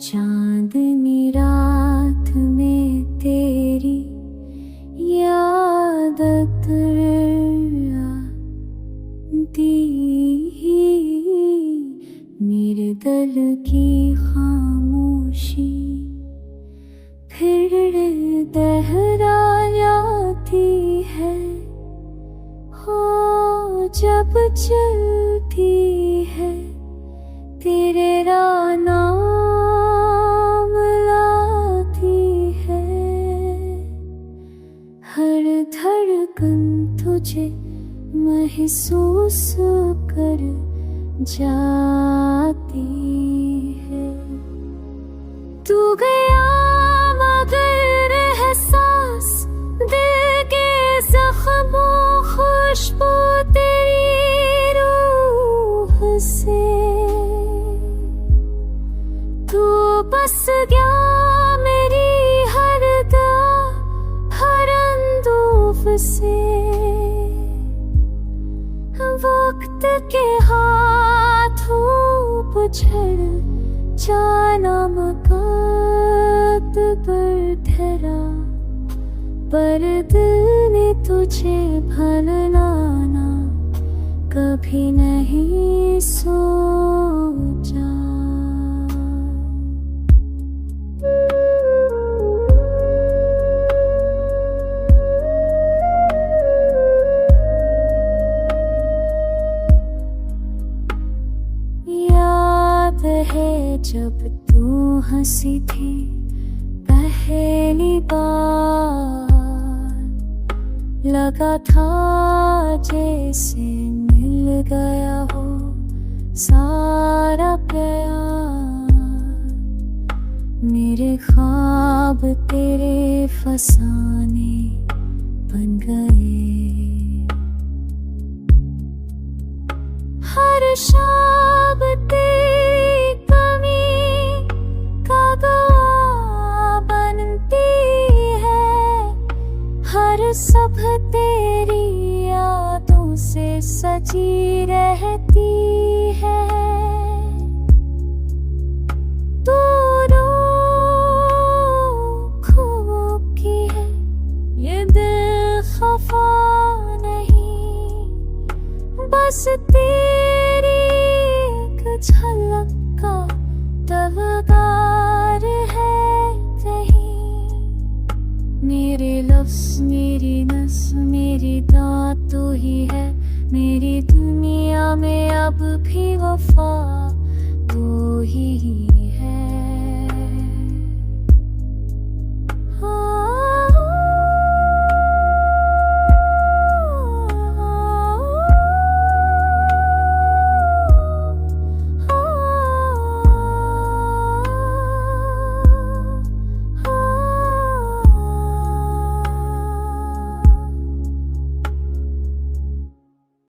चांदनी रात में तेरी याद आती, मेरे दिल की खामोशी फिर दोहरा जाती है। हो जब चलती है तेरे नाम लाती है, हर धड़कन तुझे महसूस कर जाती है। तू गया मगर एहसास दिल के जख्मों खुशबू तेरी रूह से, तू बस गया मेरी हर दा हर अंदूफ से। वक्त के हाथों पुछड़ जाना मकात पर ठहरा, पर दिल ने तुझे भुलाना कभी नहीं सोचा। है जब तू हंसी थी पहली बार, लगा था जैसे मिल गया हो सारा प्यार। मेरे ख्वाब तेरे फसाने बन गए, हर शाम तेरी कमी का गवाह बनती है, हर सुबह तेरी यादों से सजी रहती है। तू रूखों की है ये दिल खफा नहीं, बस तेरी एक झलक का तलगार है कहीं। मेरे लफ्ज़ मेरी नस मेरी दात तू ही है, मेरी दुनिया में अब भी वफा तू ही